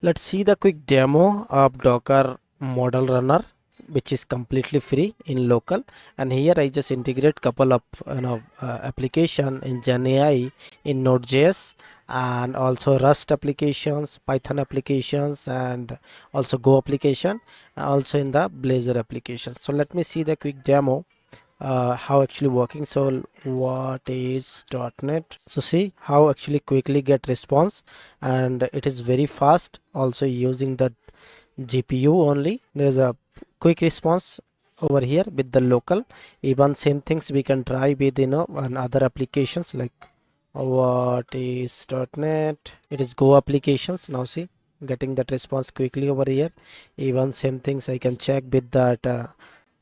Let's see the quick demo of Docker model runner, which is completely free in local. And here I just integrate couple of application in genai in Node.js, and also Rust applications, Python applications, and also Go application, also in the Blazor application. So let me see the quick demo how actually working. So what is .NET? So see how actually quickly get response, and it is very fast, also using the GPU only. There's a quick response over here with the local. Even same things we can try with on other applications like what is .NET. It is Go applications. Now see, getting that response quickly over here. Even same things I can check with that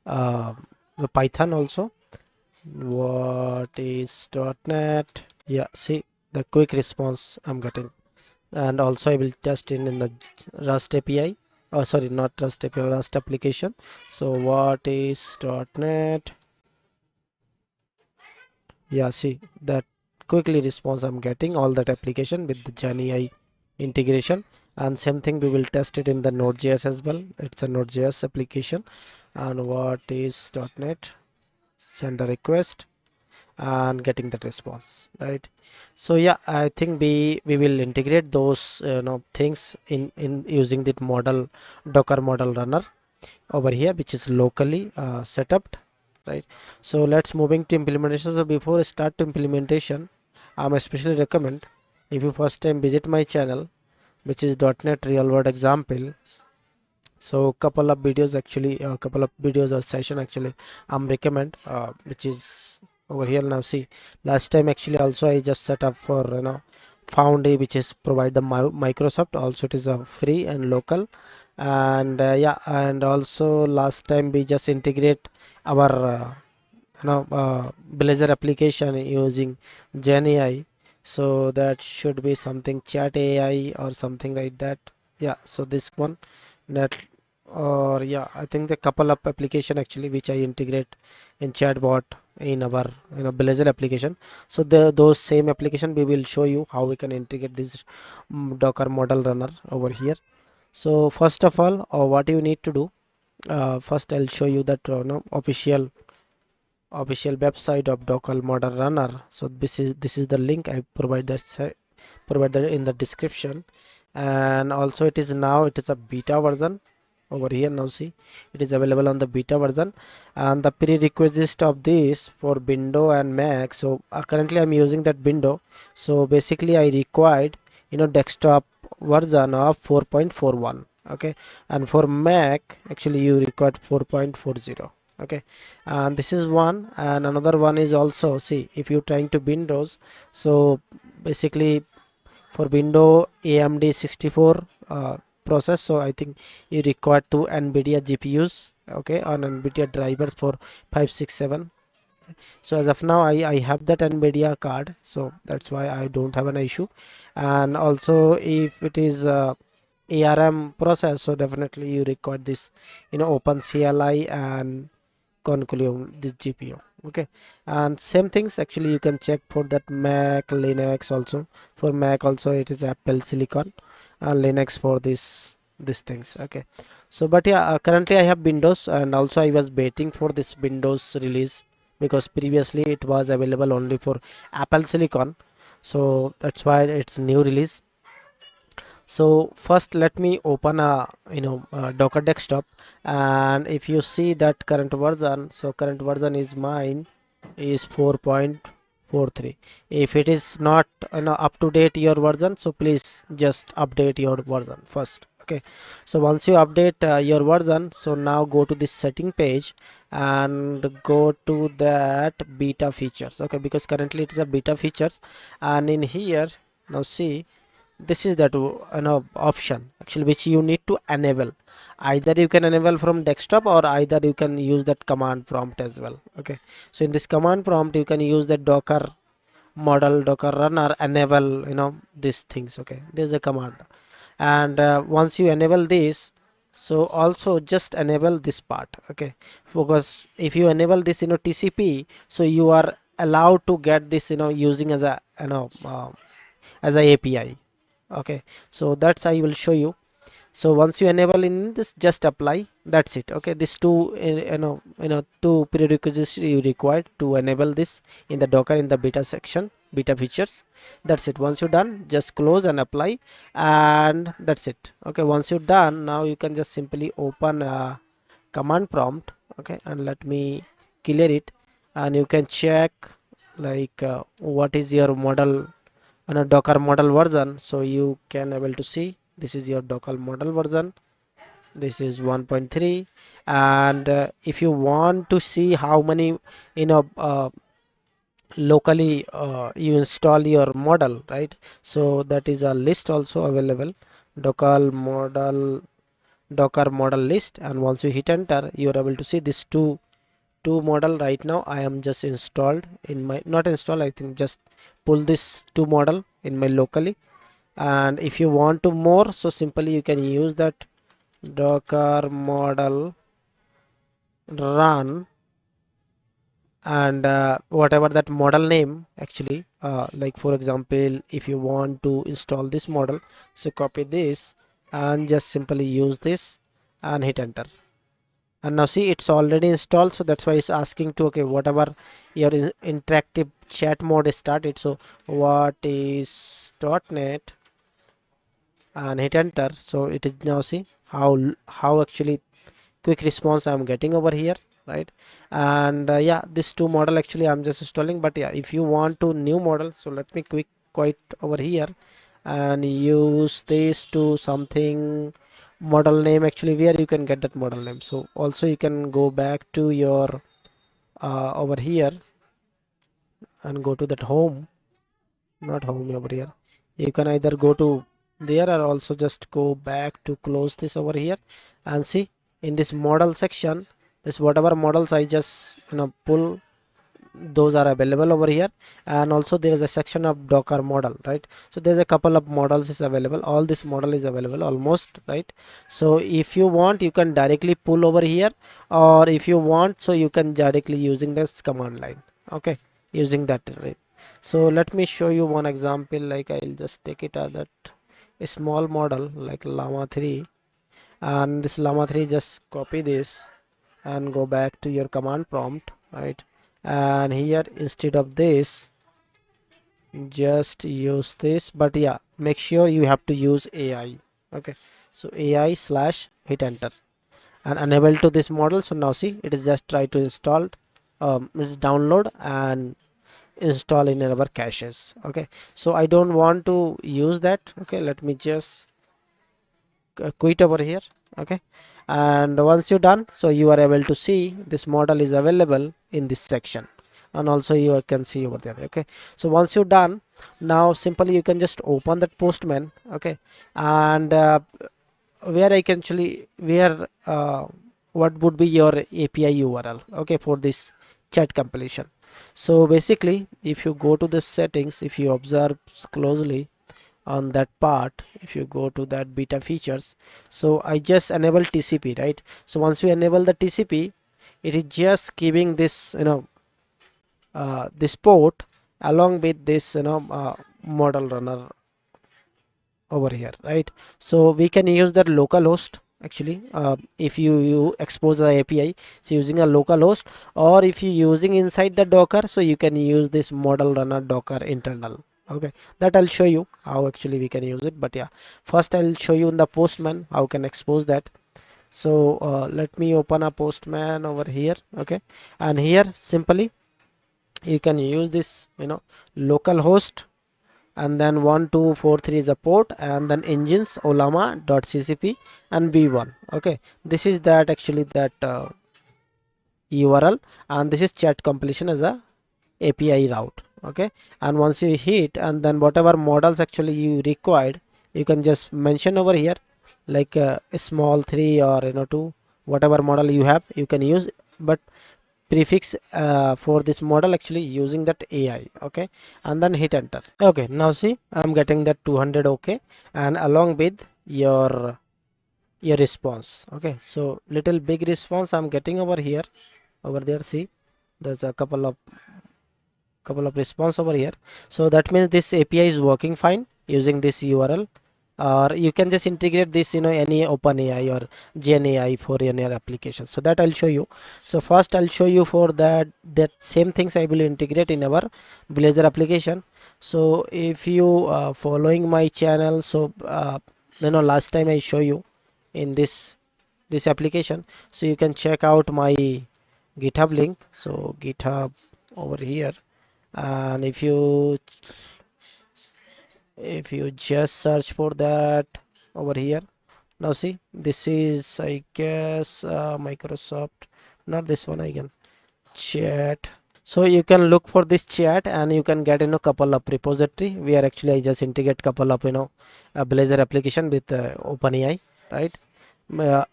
uh, the Python also. What is .NET? Yeah, see the quick response I'm getting. And also I will test in the Rust API. Oh, sorry, not Rust API, Rust application. So what is .NET? Yeah, see that quickly response I'm getting all that application with the genai integration. And same thing we will test it in the Node.js as well. It's a Node.js application. And what is .NET? Send a request and getting that response, right? So yeah, I think we will integrate those things in using the model Docker model runner over here, which is locally set up, right? So let's moving to implementation. So before I start to implementation, I'm especially recommend if you first time visit my channel, which is .NET real world example. So couple of videos actually, a couple of videos or session actually I'm recommend, which is over here. Now see, last time actually also I just set up for Foundry, which is provide the Microsoft. Also it is a free and local. And yeah, and also last time we just integrate our Blazor application using genai. So that should be something chat AI or something like that. Yeah, so this one that, or yeah, I think the couple of application actually which I integrate in Chatbot in our Blazor application. So those same application we will show you how we can integrate this Docker model runner over here. So first of all, what you need to do, first I'll show you that official website of Docker model runner. So this is the link I provided in the description. And also it is a beta version over here. Now see, it is available on the beta version, and the prerequisite of this for window and Mac. So currently I'm using that window, so basically I required desktop version of 4.41. okay, and for Mac actually you require 4.40. okay, and this is one, and another one is also, see, if you're trying to Windows, so basically for window AMD 64 process, so I think you require two NVIDIA GPUs, okay, on NVIDIA drivers for 567. So as of now I have that NVIDIA card, so that's why I don't have an issue. And also if it is ARM process, so definitely you require this Open CLI and conclude this GPU. okay, and same things actually you can check for that Mac Linux also. For Mac also it is Apple Silicon, and Linux for these things. okay, so but yeah, currently I have Windows, and also I was waiting for this Windows release because previously it was available only for Apple Silicon, so that's why it's new release. So first let me open a Docker desktop, and if you see that current version, so current version is mine is 4.43. if it is not up to date your version, so please just update your version first. okay, so once you update your version, so now go to this setting page and go to that beta features. okay, because currently it is a beta features, and in here now see, this is that option actually which you need to enable. Either you can enable from desktop, or either you can use that command prompt as well. okay, so in this command prompt you can use the Docker model Docker runner enable these things. okay, this is a command. And once you enable this, so also just enable this part. okay, because if you enable this TCP, so you are allowed to get this using as a as a API. okay, so that's I will show you. So once you enable in this, just apply, that's it. Okay, this two two prerequisites you required to enable this in the Docker in the beta section, beta features. That's it. Once you're done, just close and apply, and that's it. Okay, once you're done, now you can just simply open command prompt. Okay, and let me clear it, and you can check like what is your model on a Docker model version. So you can able to see this is your Docker model version, this is 1.3. And if you want to see how many you know locally you install your model, right? So that is a list also available, docker model list, and once you hit enter, you are able to see this two model. Right now I am just installed in my, not install, I think just pull this two model in my locally. And if you want to more, so simply you can use that docker model run, and whatever that model name actually, like for example, if you want to install this model, so copy this and just simply use this and hit enter. And now see, it's already installed, so that's why it's asking to, okay, whatever your interactive chat mode is started, so what is .NET, and hit enter. So it is now, see how actually quick response I'm getting over here, right? And yeah, this two model actually I'm just installing, but yeah, if you want to new model, so let me quite over here and use this to something model name, actually where you can get that model name. So also you can go back to your over here and go to that home, not home, over here you can either go to there or also just go back to close this over here, and see in this model section, this whatever models I just pull, those are available over here. And also there is a section of docker model, right? So there's a couple of models is available, all this model is available almost, right? So if you want, you can directly pull over here, or if you want, so you can directly using this command line, okay, using that, right? So let me show you one example, like I'll just take it as that a small model like llama 3, and this llama 3, just copy this and go back to your command prompt, right? And here instead of this, just use this, but yeah, make sure you have to use AI. Okay, so AI slash hit enter and enable to this model. So now see, it is just try to install, it's download and install in our caches. Okay, so I don't want to use that. Okay, let me just quit over here. Okay, and once you're done, so you are able to see this model is available in this section, and also you can see over there. Okay, so once you're done, now simply you can just open that Postman. Okay, and where I can actually, where what would be your API URL, okay, for this chat compilation. So basically, if you go to the settings, if you observe closely on that part, if you go to that beta features, so I just enable TCP, right? So once you enable the TCP, it is just giving this this port along with this model runner over here, right? So we can use that local host actually, if you expose the API, so using a local host, or if you using inside the Docker, so you can use this model runner Docker internal. Okay, that I'll show you how actually we can use it, but yeah, first I'll show you in the Postman how can expose that. So let me open a Postman over here. Okay, and here simply you can use this local host, and then 1243 is a port, and then engines ollama.ccp and v1. Okay, this is that actually that URL, and this is chat completion as a API route. Okay, and once you hit, and then whatever models actually you required, you can just mention over here, like a small 3 or 2, whatever model you have you can use, but prefix for this model actually using that AI. Okay, and then hit enter. Okay, now see, I'm getting that 200. Okay, and along with your response. Okay, so little big response I'm getting over here, over there. See, there's a couple of response over here. So that means this API is working fine using this URL, or you can just integrate this, any OpenAI or GenAI for any application. So that I'll show you. So first I'll show you for that same things I will integrate in our Blazor application. So if you following my channel, so last time I show you in this application, so you can check out my GitHub link. So GitHub over here, and if you just search for that over here, now see, this is, I guess, Microsoft, not this one, again, chat. So you can look for this chat and you can get couple of repository where actually I just integrate couple of a Blazor application with OpenAI, right?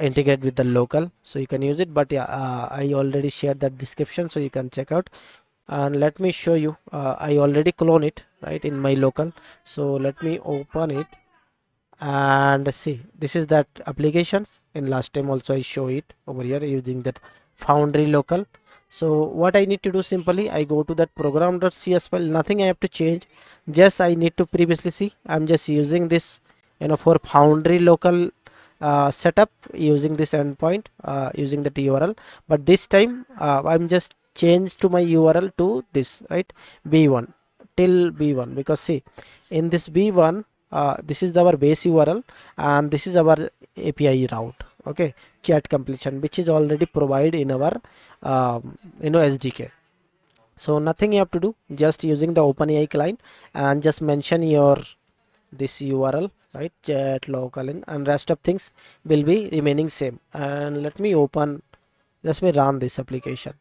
Integrate with the local, so you can use it. But yeah, I already shared that description, so you can check out. And let me show you, I already clone it right in my local. So let me open it and see, this is that applications. In last time also I show it over here using that Foundry local. So what I need to do, simply I go to that program.cs file, nothing I have to change, just I need to previously see I'm just using this for Foundry local setup, using this endpoint, using that URL. But this time I'm just changed to my URL to this, right, b1 till b1, because see, in this b1, this is our base URL and this is our API route, okay, chat completion, which is already provided in our SDK. So nothing you have to do, just using the OpenAI client and just mention your this URL, right, chat localllm, and rest of things will be remaining same. And let me run this application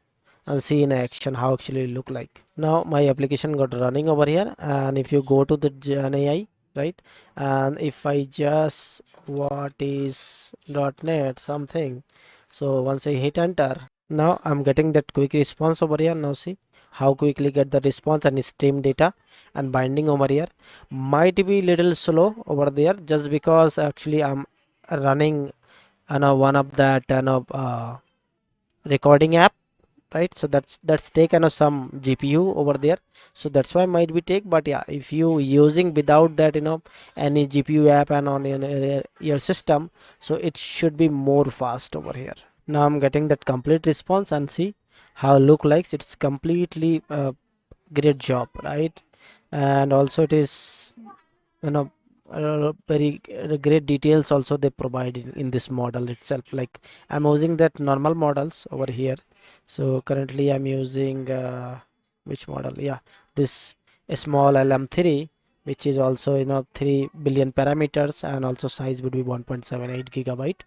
and see in action how actually look like. Now my application got running over here, and if you go to the genai, right, and if I just what is .NET something, so once I hit enter, now I'm getting that quick response over here. Now see how quickly get the response and stream data and binding over here. Might be little slow over there just because actually I'm running one of that recording app, right? So that's taken some GPU over there, so that's why might be take. But yeah, if you using without that any GPU app and on your system, so it should be more fast over here. Now I'm getting that complete response and see how look like it's completely great job, right? And also it is you know very great details also they provide in this model itself. Like I'm using that normal models over here. So currently I'm using which model, yeah, this small LM3, which is also 3 billion parameters, and also size would be 1.78 gigabyte.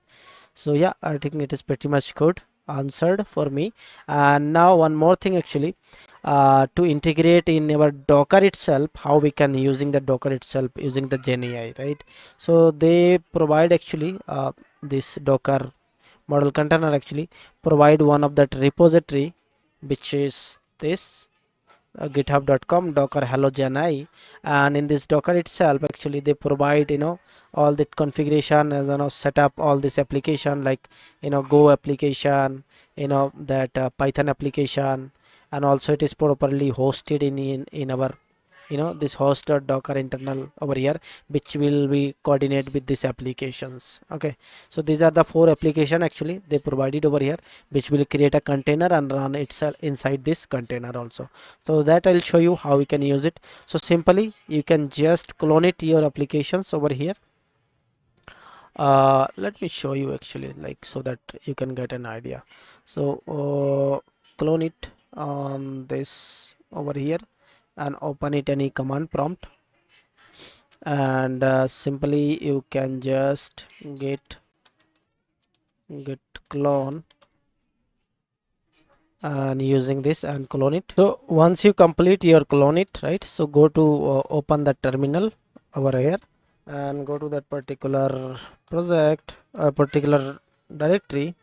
So yeah, I think it is pretty much good answered for me. And now one more thing actually, to integrate in our Docker itself, how we can using the Docker itself using the genai, right? So they provide actually this Docker model container actually provide one of that repository, which is this github.com docker hello genai. And in this Docker itself actually they provide all the configuration and set up all this application, like Go application, that Python application, and also it is properly hosted in our this hosted Docker internal over here, which will be coordinate with these applications. Okay, so these are the 4 application actually they provided over here, which will create a container and run itself inside this container also. So that I'll show you how we can use it. So simply you can just clone it your applications over here. Let me show you actually, like, so that you can get an idea. So clone it on this over here and open it any command prompt, and simply you can just get clone and using this and clone it. So once you complete your clone it, right, so go to open the terminal over here and go to that particular project, a particular directory,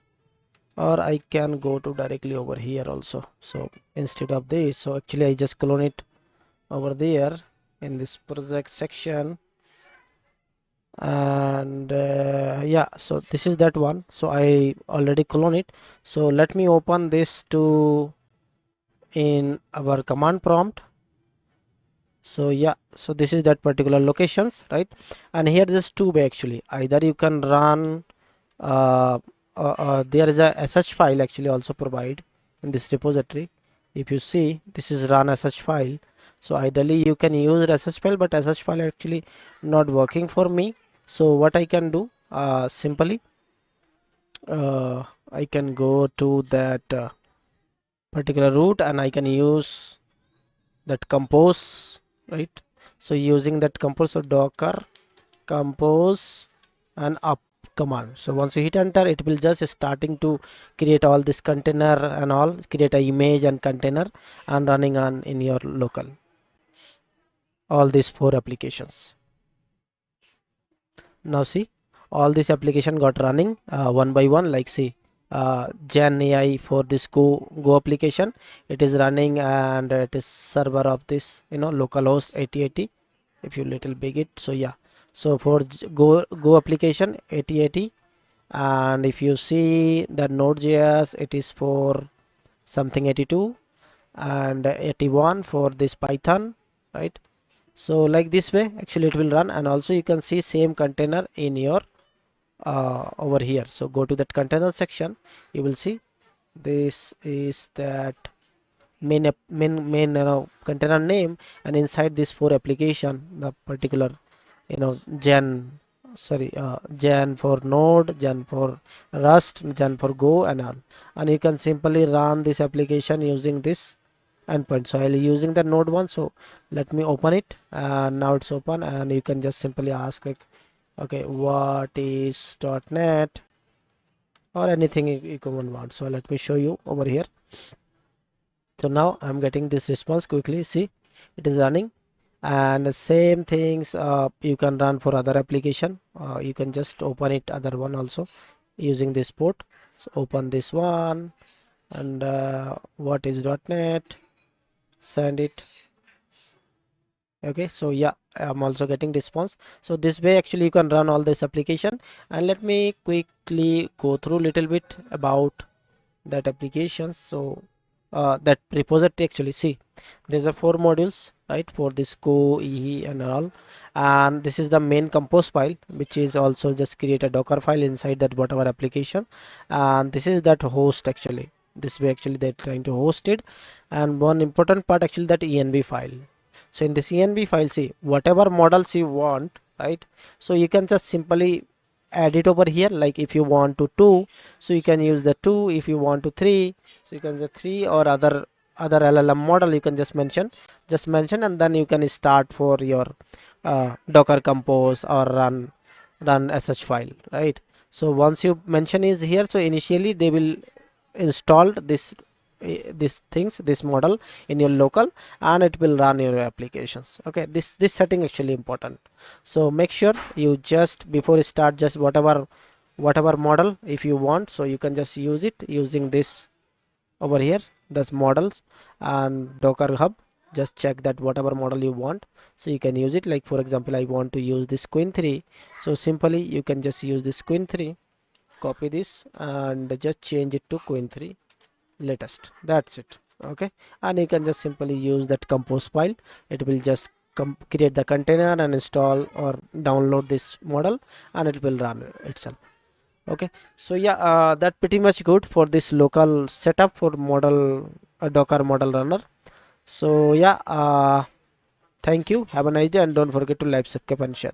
or I can go to directly over here also. So instead of this, so actually I just clone it over there in this project section. And yeah, so this is that one, so I already clone it. So let me open this to in our command prompt, So yeah, so this is that particular locations, right? And here there's two way actually. Either you can run uh, there is a sh file actually also provide in this repository. If you see, this is run sh file. So ideally you can use sh file, but sh file actually not working for me. So what I can do, simply I can go to that particular route and I can use that compose, right? So using that compose, so docker compose and up command. So once you hit enter, it will just starting to create all this container and all, create a image and container and running on in your local, all these four applications. Now see, all this application got running one by one, like see, genai for this go application, it is running, and it is server of this, localhost 8080. If you little big it, so yeah, so for go application 8080, and if you see the node.js, it is for something 82 and 81 for this python, right? So like this way actually it will run, and also you can see same container in your over here. So go to that container section, you will see this is that main container name, and inside this four application, the particular gen, sorry, gen for node, gen for rust, gen for go and all, and you can simply run this application using this endpoint. So I'll using the node one, so let me open it, and now it's open, and you can just simply ask like, okay, what is .NET or anything you can want. So let me show you over here. So now I'm getting this response quickly. See, it is running, and the same things you can run for other application. You can just open it other one also using this port. So open this one, and what is .NET, send it. Okay, so yeah, I'm also getting response. So this way actually you can run all this application, and let me quickly go through little bit about that application. So that repository actually, see, there's a four modules, right, for this go e and all, and this is the main compose file, which is also just create a docker file inside that whatever application, and this is that host actually. This way actually they're trying to host it, and one important part actually that env file. So in this env file, see, whatever models you want, right, so you can just simply add it over here. Like if you want to 2, so you can use the 2. If you want to 3, so you can say 3, or other LLM model you can just mention, and then you can start for your docker compose or run sh file, right? So once you mention is here, so initially they will installed this things, this model in your local, and it will run your applications. Okay, this setting actually important. So make sure you just before you start, just whatever model if you want, so you can just use it using this over here, that's models and docker hub. Just check that whatever model you want, so you can use it. Like for example, I want to use this queen 3, so simply you can just use this queen 3, copy this and just change it to queen 3 latest. That's it. Okay, and you can just simply use that compose file. It will just create the container and install or download this model, and it will run itself. Okay, so yeah, that pretty much good for this local setup for model docker model runner. So yeah, thank you, have a nice day, and don't forget to like, subscribe and share.